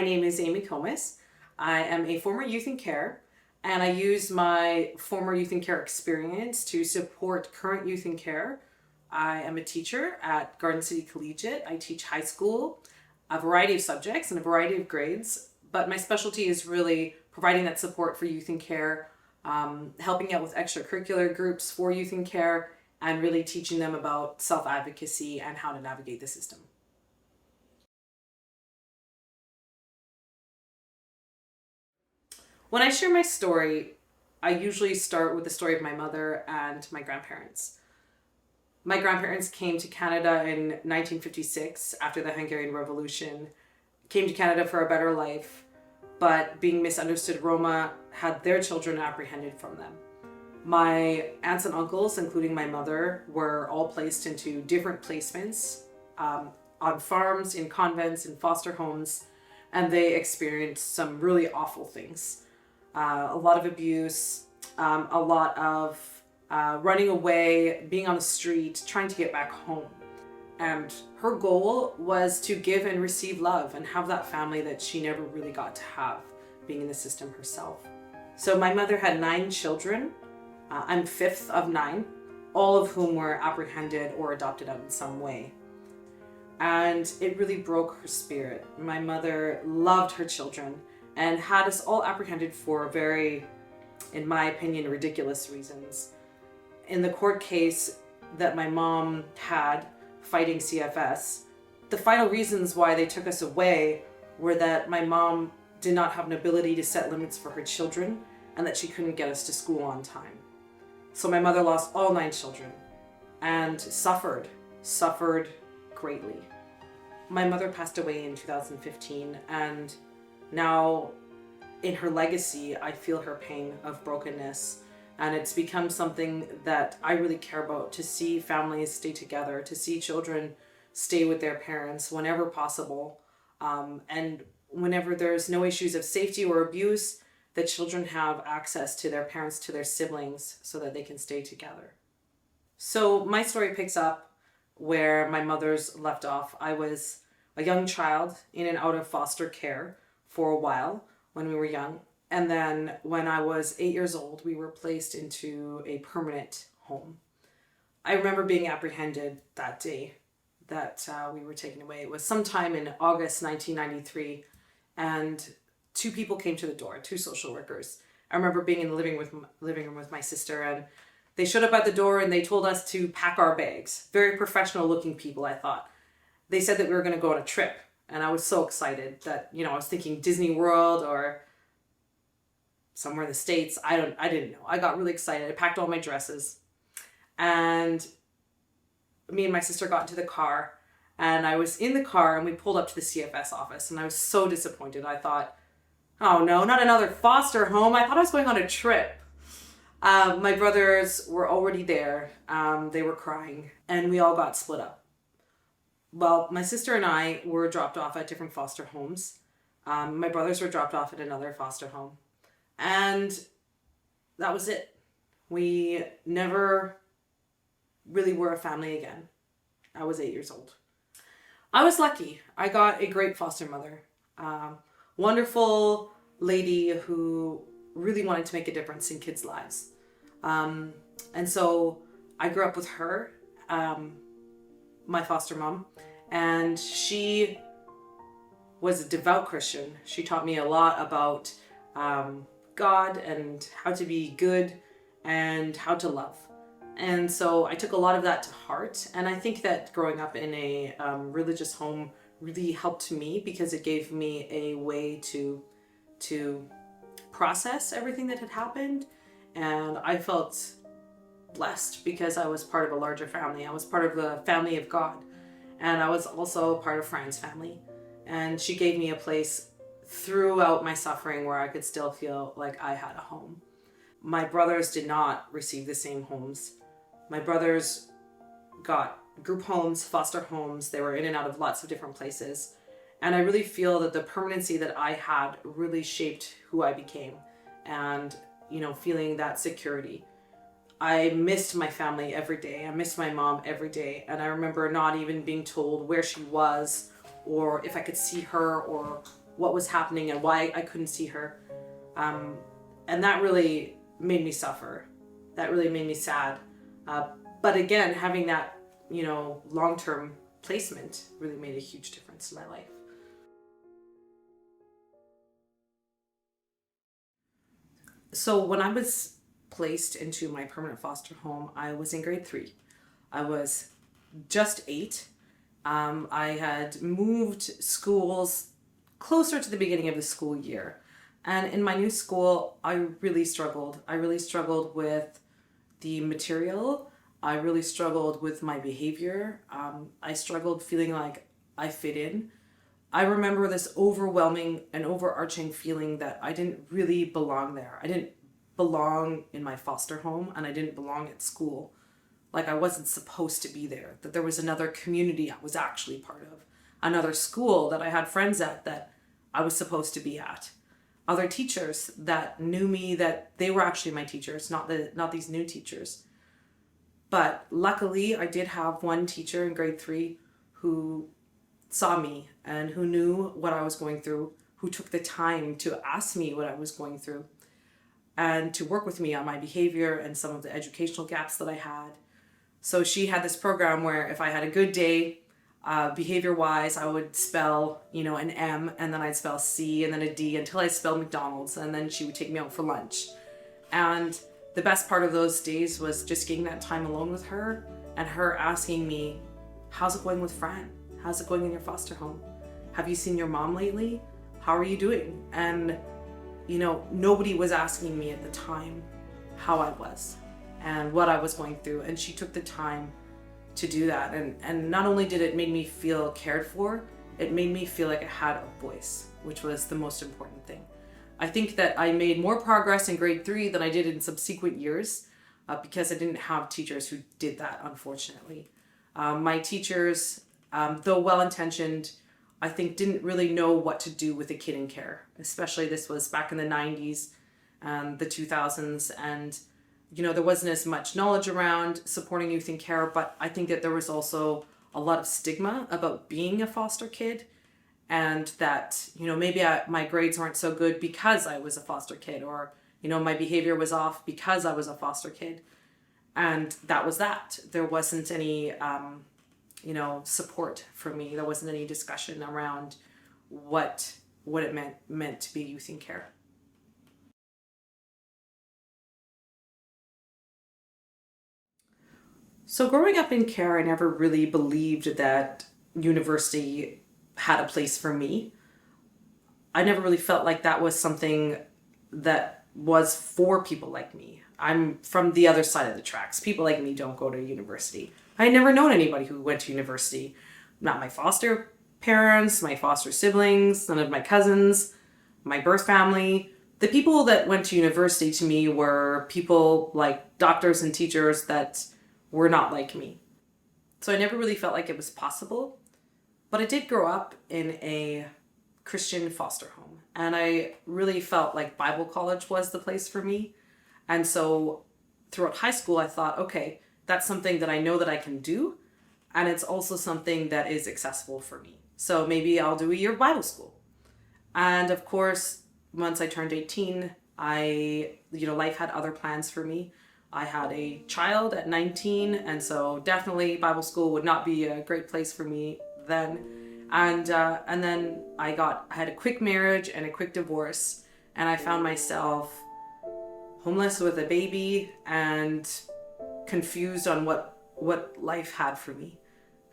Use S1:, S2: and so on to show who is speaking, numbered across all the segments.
S1: My name is Amy Komus. I am a former youth in care, and I use my former youth in care experience to support current youth in care. I am a teacher at Garden City Collegiate. I teach high school, a variety of subjects and a variety of grades, but my specialty is really providing that support for youth in care, helping out with extracurricular groups for youth in care, and really teaching them about self-advocacy and how to navigate the system. When I share my story, I usually start with the story of my mother and my grandparents. My grandparents came to Canada in 1956 after the Hungarian Revolution, came to Canada for a better life, but being misunderstood Roma had their children apprehended from them. My aunts and uncles, including my mother, were all placed into different placements, on farms, in convents, in foster homes, and they experienced some really awful things. A lot of abuse, a lot of running away, being on the street, trying to get back home. And her goal was to give and receive love and have that family that she never really got to have, being in the system herself. So my mother had 9 children. I'm 5th of 9, all of whom were apprehended or adopted out in some way. And it really broke her spirit. My mother loved her children and had us all apprehended for very, in my opinion, ridiculous reasons. In the court case that my mom had fighting CFS, the final reasons why they took us away were that my mom did not have an ability to set limits for her children and that she couldn't get us to school on time. So my mother lost all 9 children and suffered greatly. My mother passed away in 2015, and now in her legacy, I feel her pain of brokenness, and it's become something that I really care about, to see families stay together, to see children stay with their parents whenever possible, and whenever there's no issues of safety or abuse, that children have access to their parents, to their siblings, so that they can stay together. So my story picks up where my mother's left off. I was a young child in and out of foster care for a while when we were young. And then when I was 8 years old, we were placed into a permanent home. I remember being apprehended that day that we were taken away. It was sometime in August 1993, and 2 people came to the door, 2 social workers. I remember being in the living room with my sister, and they showed up at the door and they told us to pack our bags. Very professional looking people, I thought. They said that we were going to go on a trip, and I was so excited that, I was thinking Disney World or somewhere in the States. I didn't know. I got really excited. I packed all my dresses, and me and my sister got into the car, and I was in the car and we pulled up to the CFS office, and I was so disappointed. I thought, oh no, not another foster home. I thought I was going on a trip. My brothers were already there. They were crying, and we all got split up. Well, my sister and I were dropped off at different foster homes. My brothers were dropped off at another foster home. And that was it. We never really were a family again. I was 8 years old. I was lucky. I got a great foster mother. Wonderful lady who really wanted to make a difference in kids' lives. And so I grew up with her, my foster mom, and she was a devout Christian. She taught me a lot about God and how to be good and how to love. And so I took a lot of that to heart. And I think that growing up in a religious home really helped me, because it gave me a way to process everything that had happened. And I felt blessed because I was part of a larger family. I was part of the family of God. And I was also part of Fran's family. And she gave me a place throughout my suffering where I could still feel like I had a home. My brothers did not receive the same homes. My brothers got group homes, foster homes. They were in and out of lots of different places. And I really feel that the permanency that I had really shaped who I became, and, feeling that security. I missed my family every day. I missed my mom every day. And I remember not even being told where she was or if I could see her or what was happening and why I couldn't see her. And that really made me suffer. That really made me sad. But again, having that, long-term placement really made a huge difference in my life. So when I was placed into my permanent foster home, I was in grade 3. I was just 8. I had moved schools closer to the beginning of the school year. And in my new school, I really struggled. I really struggled with the material. I really struggled with my behavior. I struggled feeling like I fit in. I remember this overwhelming and overarching feeling that I didn't really belong there. I didn't belong in my foster home, and I didn't belong at school. Like I wasn't supposed to be there, that there was another community I was actually part of, another school that I had friends at that I was supposed to be at, other teachers that knew me, that they were actually my teachers, not these new teachers. But luckily, I did have one teacher in grade 3 who saw me and who knew what I was going through, who took the time to ask me what I was going through and to work with me on my behavior and some of the educational gaps that I had. So she had this program where if I had a good day, behavior-wise, I would spell, an M, and then I'd spell C, and then a D, until I spelled McDonald's, and then she would take me out for lunch. And the best part of those days was just getting that time alone with her, and her asking me, how's it going with Fran? How's it going in your foster home? Have you seen your mom lately? How are you doing? And, nobody was asking me at the time how I was and what I was going through. And she took the time to do that. And not only did it make me feel cared for, it made me feel like I had a voice, which was the most important thing. I think that I made more progress in grade 3 than I did in subsequent years because I didn't have teachers who did that, unfortunately. My teachers, though well-intentioned, I think didn't really know what to do with a kid in care. Especially this was back in the 90s and the 2000s, and there wasn't as much knowledge around supporting youth in care, but I think that there was also a lot of stigma about being a foster kid, and that, maybe my grades weren't so good because I was a foster kid, or, my behavior was off because I was a foster kid. And that was that. There wasn't any, support for me. There wasn't any discussion around what it meant to be youth in care. So growing up in care, I never really believed that university had a place for me. I never really felt like that was something that was for people like me. I'm from the other side of the tracks. People like me don't go to university. I had never known anybody who went to university. Not my foster parents, my foster siblings, none of my cousins, my birth family. The people that went to university to me were people like doctors and teachers that were not like me. So I never really felt like it was possible. But I did grow up in a Christian foster home. And I really felt like Bible college was the place for me. And so throughout high school, I thought, okay, that's something that I know that I can do. And it's also something that is accessible for me. So maybe I'll do a year of Bible school. And of course, once I turned 18, life had other plans for me. I had a child at 19, and so definitely Bible school would not be a great place for me then. And then I had a quick marriage and a quick divorce, and I found myself homeless with a baby and confused on what life had for me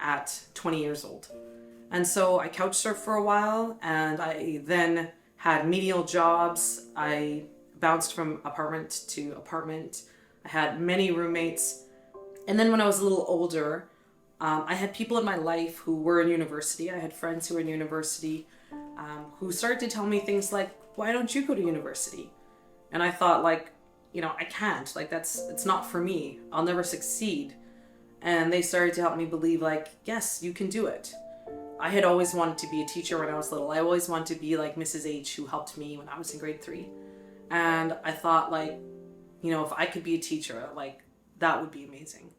S1: at 20 years old. And so I couch surfed for a while, and I then had menial jobs. I bounced from apartment to apartment. I had many roommates. And then when I was a little older, I had people in my life who were in university. I had friends who were in university who started to tell me things like, why don't you go to university? And I thought, I can't. It's not for me. I'll never succeed. And they started to help me believe, yes, you can do it. I had always wanted to be a teacher when I was little. I always wanted to be like Mrs. H, who helped me when I was in grade 3. And I thought, if I could be a teacher, that would be amazing.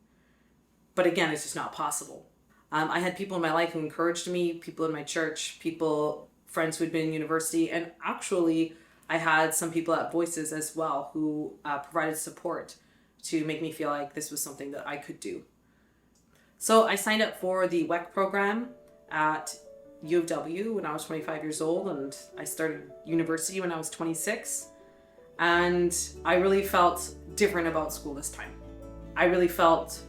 S1: But again, it's just not possible. I had people in my life who encouraged me, people in my church, people friends who had been in university, and actually I had some people at Voices as well who provided support to make me feel like this was something that I could do. So I signed up for the WEC program at U of W when I was 25 years old, and I started university when I was 26. And I really felt different about school this time. I really felt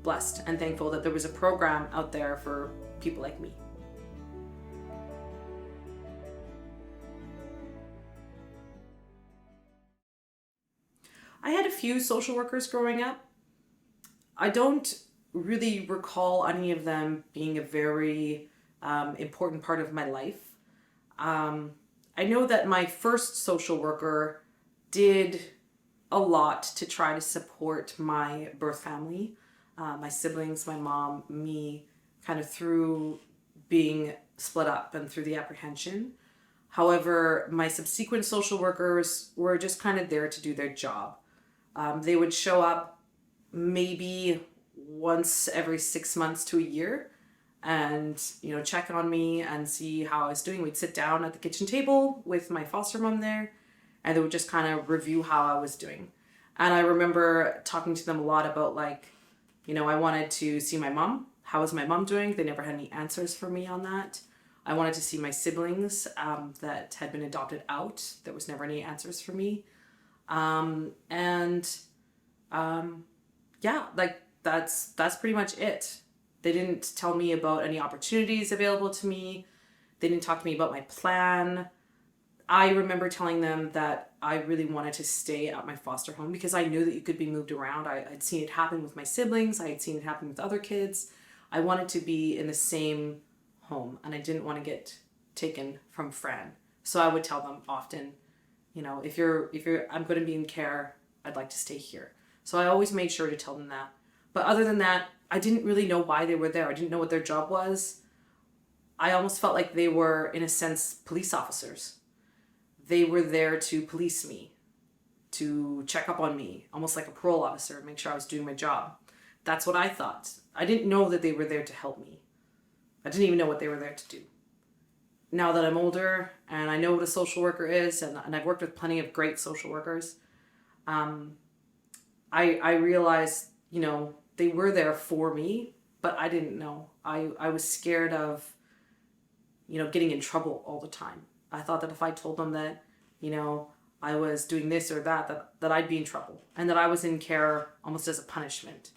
S1: blessed and thankful that there was a program out there for people like me. I had a few social workers growing up. I don't really recall any of them being a very important part of my life. I know that my first social worker did a lot to try to support my birth family, my siblings, my mom, me, kind of through being split up and through the apprehension. However, my subsequent social workers were just kind of there to do their job. They would show up maybe once every 6 months to a year and, check on me and see how I was doing. We'd sit down at the kitchen table with my foster mom there, and they would just kind of review how I was doing. And I remember talking to them a lot about I wanted to see my mom. How was my mom doing? They never had any answers for me on that. I wanted to see my siblings that had been adopted out. There was never any answers for me. That's pretty much it. They didn't tell me about any opportunities available to me. They didn't talk to me about my plan. I remember telling them that I really wanted to stay at my foster home because I knew that you could be moved around. I'd seen it happen with my siblings. I had seen it happen with other kids. I wanted to be in the same home, and I didn't want to get taken from Fran. So I would tell them often, if I'm going to be in care, I'd like to stay here. So I always made sure to tell them that. But other than that, I didn't really know why they were there. I didn't know what their job was. I almost felt like they were, in a sense, police officers. They were there to police me, to check up on me, almost like a parole officer, make sure I was doing my job. That's what I thought. I didn't know that they were there to help me. I didn't even know what they were there to do. Now that I'm older and I know what a social worker is, and I've worked with plenty of great social workers, I realized, they were there for me, but I didn't know. I was scared of, getting in trouble all the time. I thought that if I told them that, I was doing this or that I'd be in trouble, and that I was in care almost as a punishment,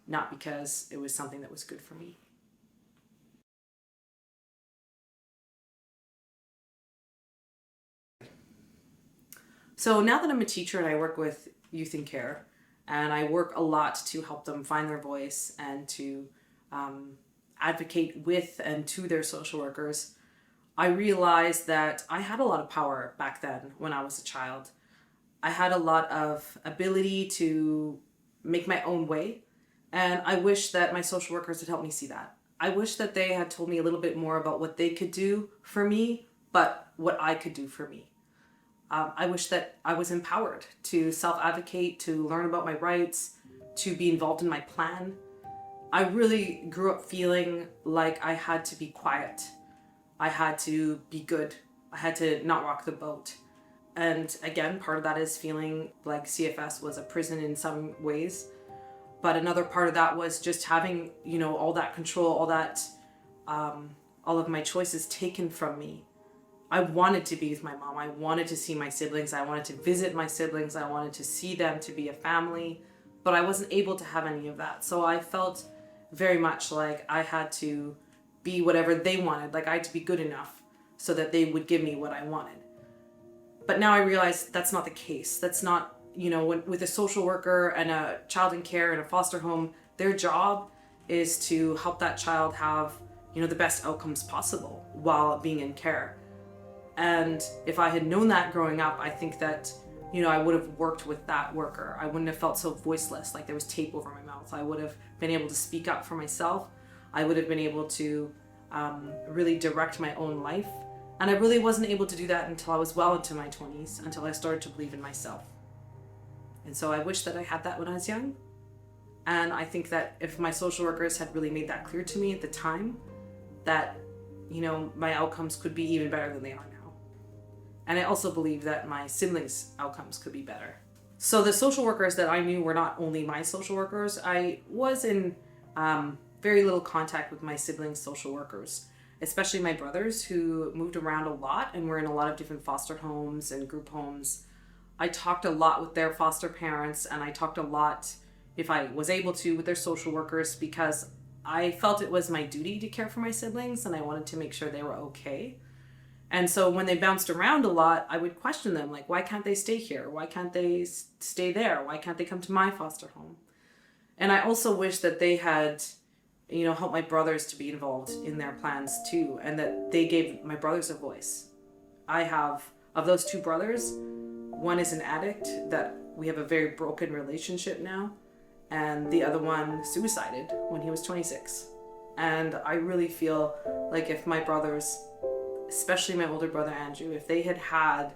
S1: not because it was something that was good for me. So now that I'm a teacher and I work with youth in care, and I work a lot to help them find their voice and to advocate with and to their social workers, I realized that I had a lot of power back then when I was a child. I had a lot of ability to make my own way, and I wish that my social workers had helped me see that. I wish that they had told me a little bit more about what they could do for me, but what I could do for me. I wish that I was empowered to self-advocate, to learn about my rights, to be involved in my plan. I really grew up feeling like I had to be quiet. I had to be good. I had to not rock the boat. And again, part of that is feeling like CFS was a prison in some ways. But another part of that was just having, all that control, all of my choices taken from me. I wanted to be with my mom. I wanted to see my siblings. I wanted to visit my siblings. I wanted to see them, to be a family, but I wasn't able to have any of that. So I felt very much like I had to be whatever they wanted. Like I had to be good enough so that they would give me what I wanted. But now I realize that's not the case. That's not, with a social worker and a child in care and a foster home, their job is to help that child have, the best outcomes possible while being in care. And if I had known that growing up, I think that, I would have worked with that worker. I wouldn't have felt so voiceless, like there was tape over my mouth. I would have been able to speak up for myself. I would have been able to really direct my own life. And I really wasn't able to do that until I was well into my 20s, until I started to believe in myself. And so I wish that I had that when I was young. And I think that if my social workers had really made that clear to me at the time, that my outcomes could be even better than they are now. And I also believe that my siblings' outcomes could be better. So the social workers that I knew were not only my social workers. I was in very little contact with my siblings' social workers, especially my brothers, who moved around a lot and were in a lot of different foster homes and group homes. I talked a lot with their foster parents, and I talked a lot, if I was able to, with their social workers, because I felt it was my duty to care for my siblings and I wanted to make sure they were okay. And so when they bounced around a lot, I would question them, like, why can't they stay here? Why can't they stay there? Why can't they come to my foster home? And I also wish that they had, helped my brothers to be involved in their plans too, and that they gave my brothers a voice. I have, of those two brothers, one is an addict that we have a very broken relationship now, and the other one suicided when he was 26. And I really feel like if my brothers, especially my older brother Andrew, if they had had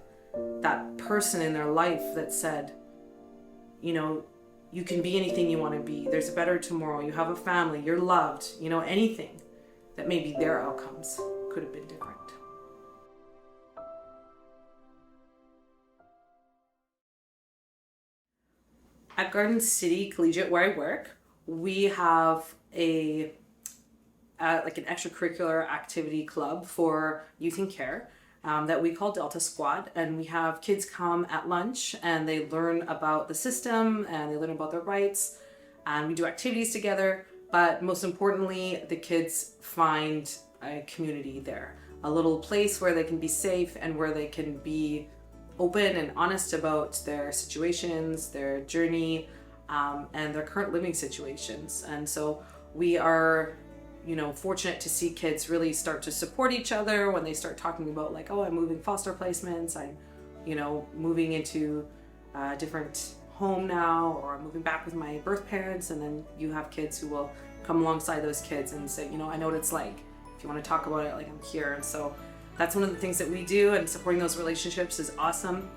S1: that person in their life that said, you can be anything you want to be, there's a better tomorrow, you have a family, you're loved, anything, that maybe their outcomes could have been different. At Garden City Collegiate, where I work, we have an extracurricular activity club for youth in care that we call Delta Squad. And we have kids come at lunch and they learn about the system and they learn about their rights. And we do activities together. But most importantly, the kids find a community there, a little place where they can be safe and where they can be open and honest about their situations, their journey, and their current living situations. And so we are fortunate to see kids really start to support each other when they start talking about, like, oh, I'm moving foster placements, I'm moving into a different home now, or I'm moving back with my birth parents. And then you have kids who will come alongside those kids and say, I know what it's like. If you want to talk about it, like, I'm here. And so that's one of the things that we do, and supporting those relationships is awesome.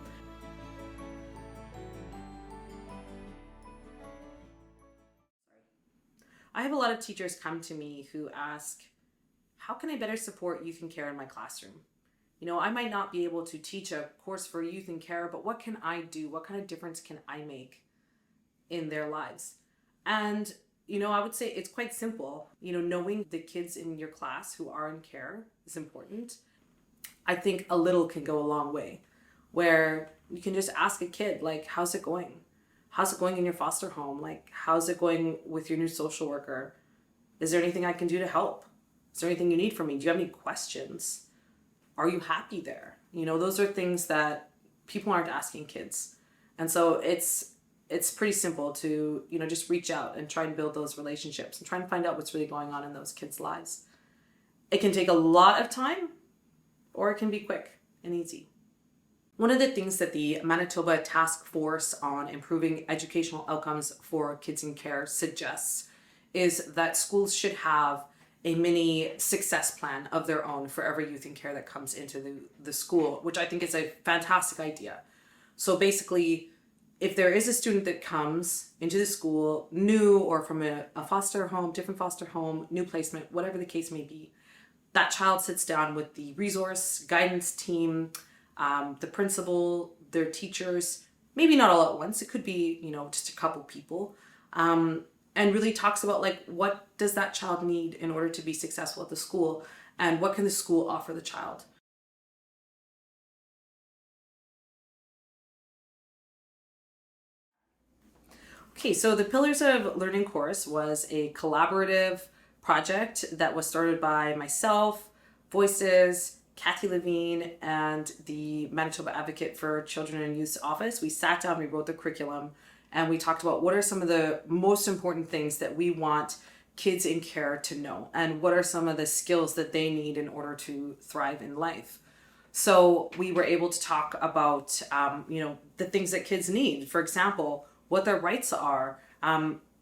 S1: I have a lot of teachers come to me who ask, how can I better support youth in care in my classroom? I might not be able to teach a course for youth in care, but what can I do? What kind of difference can I make in their lives? And, I would say it's quite simple. Knowing the kids in your class who are in care is important. I think a little can go a long way, where you can just ask a kid, like, how's it going? How's it going in your foster home? Like, how's it going with your new social worker? Is there anything I can do to help? Is there anything you need from me? Do you have any questions? Are you happy there? Those are things that people aren't asking kids. And so it's pretty simple to, just reach out and try and build those relationships and try and find out what's really going on in those kids' lives. It can take a lot of time, or it can be quick and easy. One of the things that the Manitoba Task Force on Improving Educational Outcomes for Kids in Care suggests is that schools should have a mini success plan of their own for every youth in care that comes into the school, which I think is a fantastic idea. So basically, if there is a student that comes into the school new, or from a foster home, different foster home, new placement, whatever the case may be, that child sits down with the resource guidance team, the principal, their teachers, maybe not all at once. It could be, just a couple people, and really talks about, like, what does that child need in order to be successful at the school, and what can the school offer the child. Okay, so the Pillars of Learning course was a collaborative project that was started by myself, Voices, Kathy Levine, and the Manitoba Advocate for Children and Youth's office. We sat down, we wrote the curriculum, and we talked about what are some of the most important things that we want kids in care to know, and what are some of the skills that they need in order to thrive in life. So we were able to talk about, the things that kids need. For example, what their rights are,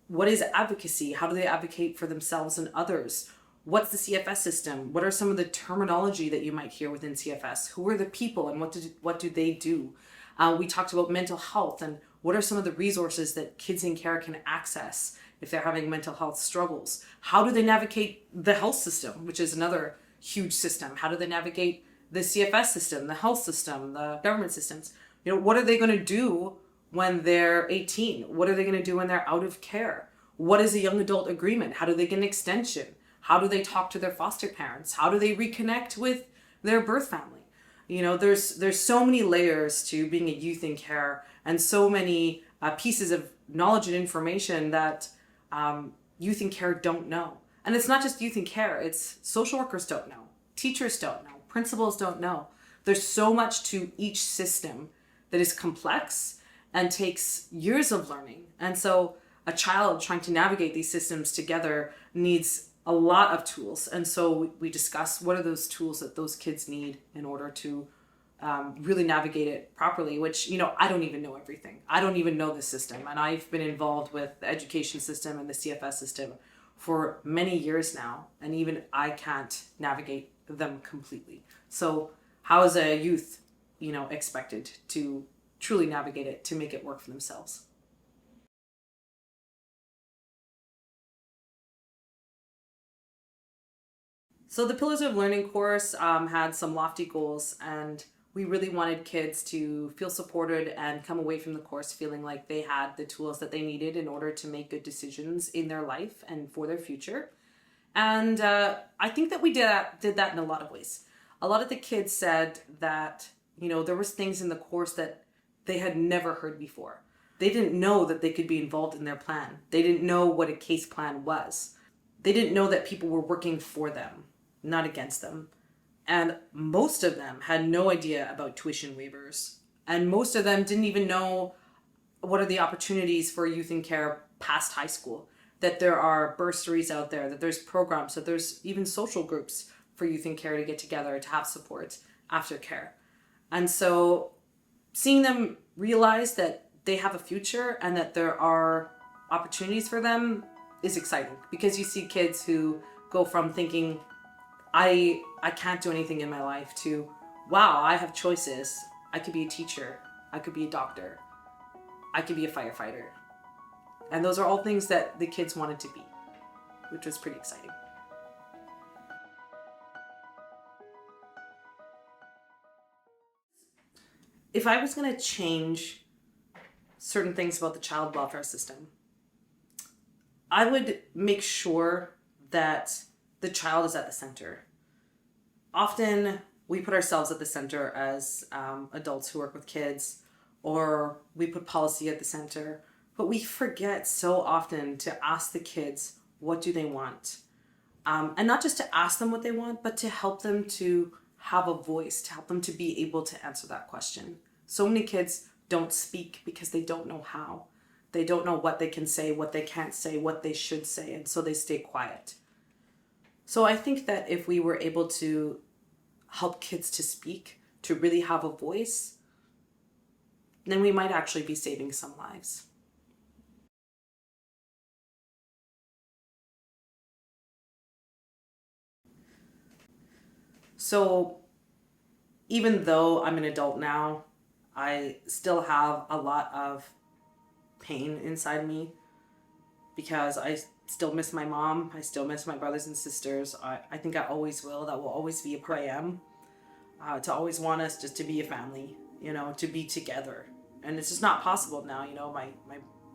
S1: what is advocacy, how do they advocate for themselves and others, what's the CFS system, what are some of the terminology that you might hear within CFS, who are the people and what do they do. We talked about mental health and what are some of the resources that kids in care can access if they're having mental health struggles. How do they navigate the health system, which is another huge system? How do they navigate the CFS system, the health system, the government systems? What are they going to do when they're 18? What are they going to do when they're out of care? What is a young adult agreement? How do they get an extension? How do they talk to their foster parents? How do they reconnect with their birth family? There's so many layers to being a youth in care, and so many pieces of knowledge and information that youth in care don't know. And it's not just youth in care, it's social workers don't know, teachers don't know, principals don't know. There's so much to each system that is complex and takes years of learning. And so a child trying to navigate these systems together needs a lot of tools. And so we discuss what are those tools that those kids need in order to really navigate it properly, which, I don't even know everything. I don't even know the system. And I've been involved with the education system and the CFS system for many years now. And even I can't navigate them completely. So how is a youth, expected to truly navigate it, to make it work for themselves? So the Pillars of Learning course had some lofty goals, and we really wanted kids to feel supported and come away from the course feeling like they had the tools that they needed in order to make good decisions in their life and for their future. And I think that we did that in a lot of ways. A lot of the kids said that, there was things in the course that they had never heard before. They didn't know that they could be involved in their plan. They didn't know what a case plan was. They didn't know that people were working for them, not against them. And most of them had no idea about tuition waivers. And most of them didn't even know what are the opportunities for youth in care past high school, that there are bursaries out there, that there's programs, that there's even social groups for youth in care to get together, to have support after care. And so seeing them realize that they have a future and that there are opportunities for them is exciting, because you see kids who go from thinking, I can't do anything in my life, to, wow, I have choices. I could be a teacher. I could be a doctor. I could be a firefighter. And those are all things that the kids wanted to be, which was pretty exciting. If I was going to change certain things about the child welfare system, I would make sure that the child is at the center. Often we put ourselves at the center as adults who work with kids, or we put policy at the center, but we forget so often to ask the kids, what do they want? And not just to ask them what they want, but to help them to have a voice, to help them to be able to answer that question. So many kids don't speak because they don't know how. They don't know what they can say, what they can't say, what they should say, and so they stay quiet. So I think that if we were able to help kids to speak, to really have a voice, then we might actually be saving some lives. So even though I'm an adult now, I still have a lot of pain inside me, because I still miss my mom. I still miss my brothers and sisters. I think I always will. That will always be who I am. To always want us just to be a family, to be together. And it's just not possible now.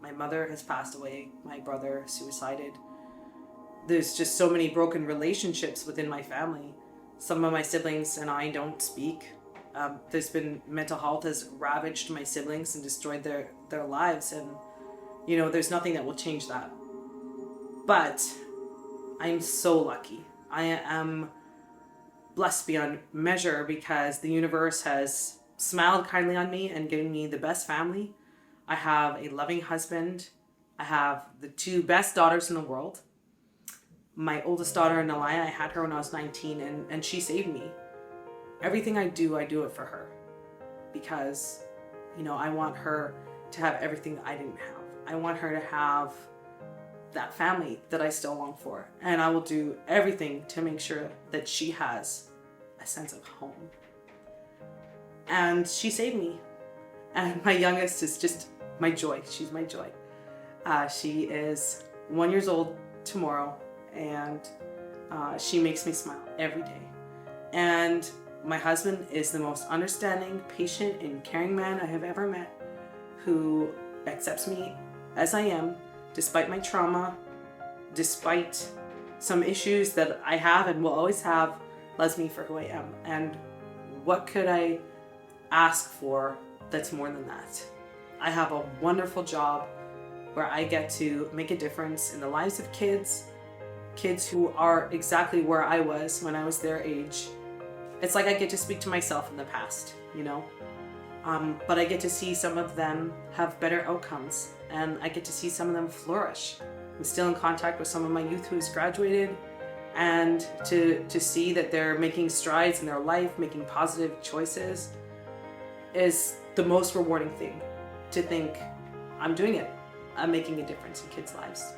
S1: My mother has passed away. My brother suicided. There's just so many broken relationships within my family. Some of my siblings and I don't speak. There's been mental health has ravaged my siblings and destroyed their lives. And, there's nothing that will change that. But I'm so lucky. I am blessed beyond measure, because the universe has smiled kindly on me and given me the best family. I have a loving husband. I have the two best daughters in the world. My oldest daughter, Nalaya, I had her when I was 19, and she saved me. Everything I do it for her, because, I want her to have everything that I didn't have. I want her to have that family that I still long for. And I will do everything to make sure that she has a sense of home. And she saved me. And my youngest is just my joy. She's my joy. She is 1 year old tomorrow, and she makes me smile every day. And my husband is the most understanding, patient, and caring man I have ever met, who accepts me as I am, despite my trauma, despite some issues that I have and will always have, loves me for who I am. And what could I ask for that's more than that? I have a wonderful job where I get to make a difference in the lives of kids who are exactly where I was when I was their age. It's like I get to speak to myself in the past, you know? But I get to see some of them have better outcomes, and I get to see some of them flourish. I'm still in contact with some of my youth who's graduated, and to see that they're making strides in their life, making positive choices, is the most rewarding thing. To think, I'm doing it. I'm making a difference in kids' lives.